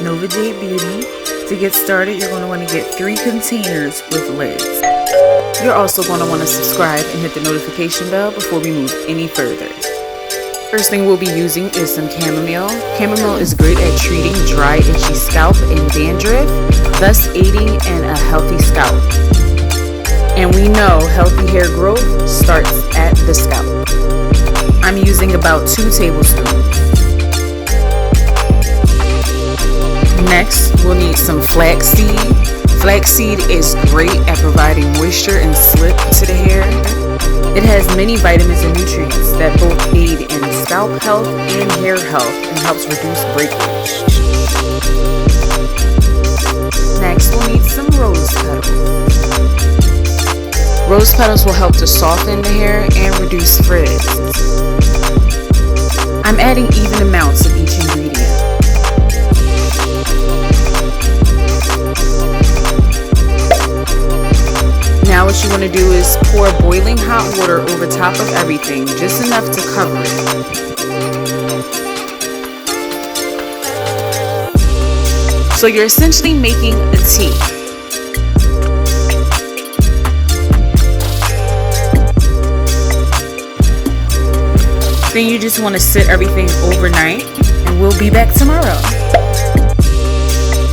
Nova Jade Beauty. To get started, you're going to want to get 3 containers with lids. You're also going to want to subscribe and hit the notification bell before we move any further. First thing we'll be using is some chamomile. Chamomile is great at treating dry, itchy scalp and dandruff, thus aiding in a healthy scalp. And we know healthy hair growth starts at the scalp. I'm using about 2 tablespoons. Next, we'll need some flaxseed. Flaxseed is great at providing moisture and slip to the hair. It has many vitamins and nutrients that both aid in scalp health and hair health and helps reduce breakage. Next, we'll need some rose petals. Rose petals will help to soften the hair and reduce frizz. I'm adding even amounts of each ingredient. Now what you want to do is pour boiling hot water over top of everything, just enough to cover it. So you're essentially making a tea. Then you just want to sit everything overnight, and we'll be back tomorrow.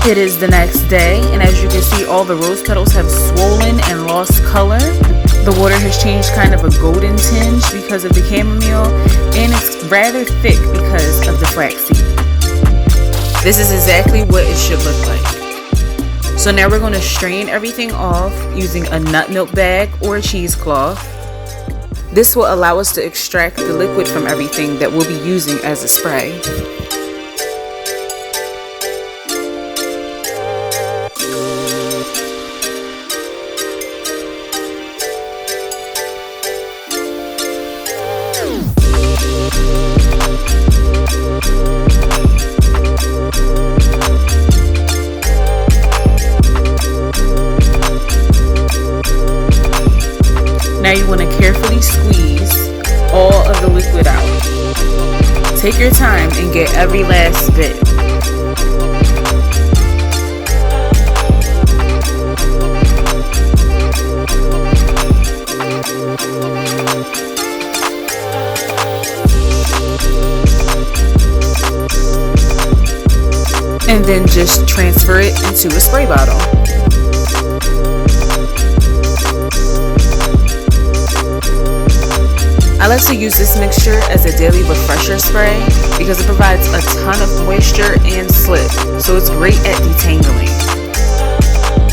It is the next day, and as you can see, all the rose petals have swollen and lost color. The water has changed kind of a golden tinge because of the chamomile, and it's rather thick because of the flaxseed. This is exactly what it should look like. So now we're going to strain everything off using a nut milk bag or a cheesecloth. This will allow us to extract the liquid from everything that we'll be using as a spray. Now you want to carefully squeeze all of the liquid out. Take your time and get every last bit. And then just transfer it into a spray bottle. I like to use this mixture as a daily refresher spray because it provides a ton of moisture and slip, so it's great at detangling.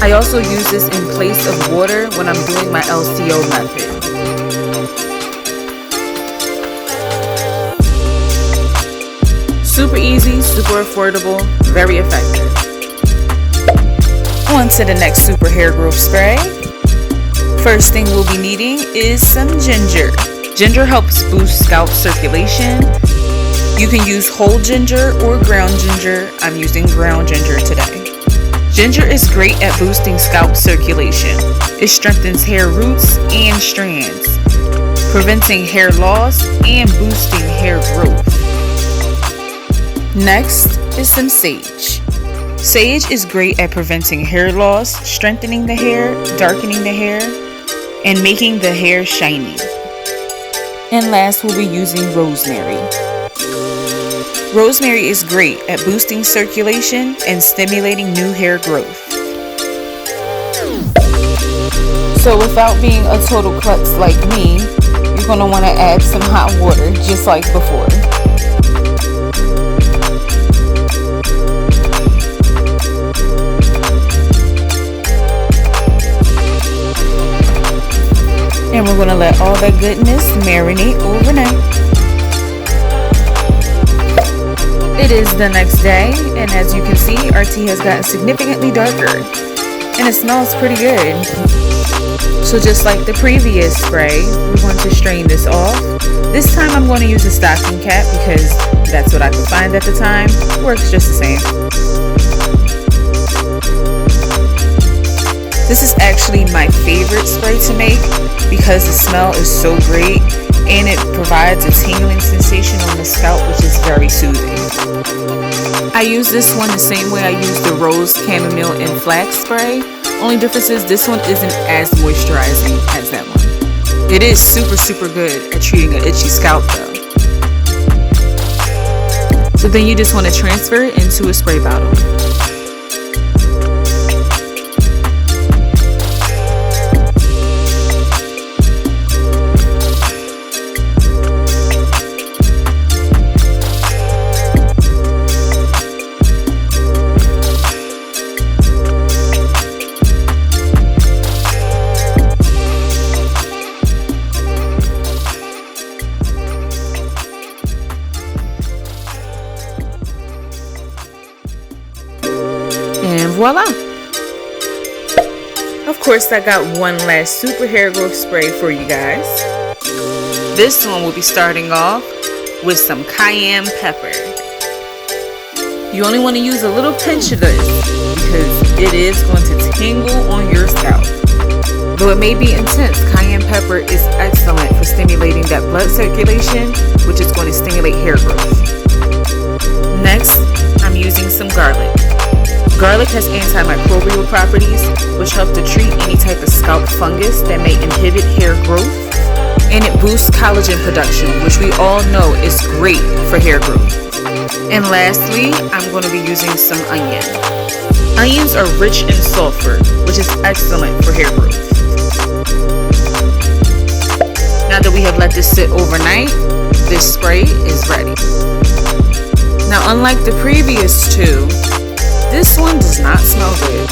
I also use this in place of water when I'm doing my LCO method. Super easy, super affordable, very effective. On to the next super hair growth spray. First thing we'll be needing is some ginger. Ginger helps boost scalp circulation. You can use whole ginger or ground ginger. I'm using ground ginger today. Ginger is great at boosting scalp circulation. It strengthens hair roots and strands, preventing hair loss and boosting hair growth. Next is some sage. Sage is great at preventing hair loss, strengthening the hair, darkening the hair, and making the hair shiny. And last, we'll be using rosemary. Rosemary is great at boosting circulation and stimulating new hair growth. So without being a total klutz like me, you're going to want to add some hot water just like before. And we're going to let all that goodness marinate overnight. It is the next day, and as you can see, our tea has gotten significantly darker, and it smells pretty good. So just like the previous spray, we're going to strain this off. This time I'm going to use a stocking cap because that's what I could find at the time. Works just the same. This is actually my favorite spray to make because the smell is so great and it provides a tingling sensation on the scalp, which is very soothing. I use this one the same way I use the rose, chamomile, and flax spray. Only difference is this one isn't as moisturizing as that one. It is super good at treating an itchy scalp though. So then you just want to transfer it into a spray bottle. And voila! Of course, I got one last super hair growth spray for you guys. This one will be starting off with some cayenne pepper. You only want to use a little pinch of this because it is going to tingle on your scalp. Though it may be intense, cayenne pepper is excellent for stimulating that blood circulation, which is going to stimulate hair growth. Next, I'm using some garlic. Garlic has antimicrobial properties, which help to treat any type of scalp fungus that may inhibit hair growth, and it boosts collagen production, which we all know is great for hair growth. And lastly, I'm going to be using some onion. Onions are rich in sulfur, which is excellent for hair growth. Now that we have let this sit overnight, this spray is ready. Now, unlike the previous two, this one does not smell good.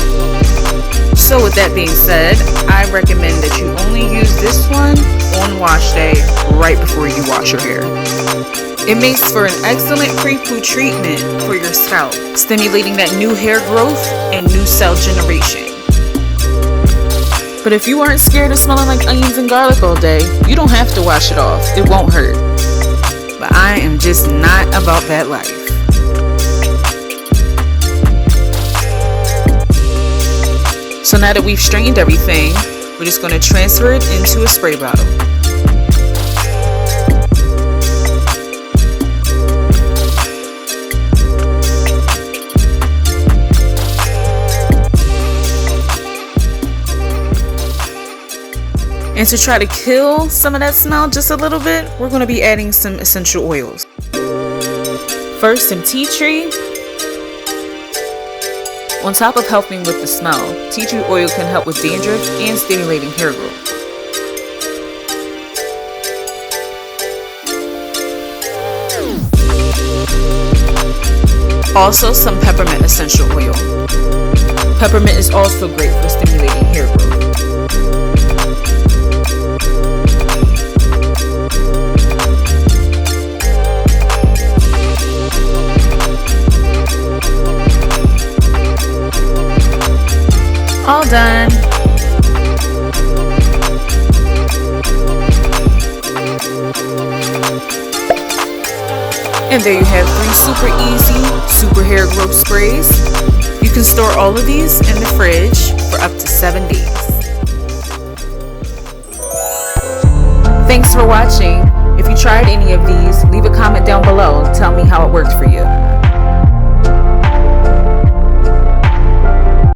So with that being said, I recommend that you only use this one on wash day right before you wash your hair. It makes for an excellent pre-poo treatment for your scalp, stimulating that new hair growth and new cell generation. But if you aren't scared of smelling like onions and garlic all day, you don't have to wash it off. It won't hurt. But I am just not about that life. So now that we've strained everything, we're just going to transfer it into a spray bottle. And to try to kill some of that smell just a little bit, we're going to be adding some essential oils. First, some tea tree. On top of helping with the smell, tea tree oil can help with dandruff and stimulating hair growth. Also, some peppermint essential oil. Peppermint is also great for stimulating hair growth. All done. And there you have 3 super easy, super hair growth sprays. You can store all of these in the fridge for up to 7 days. Thanks for watching. If you tried any of these, leave a comment down below and tell me how it worked for you.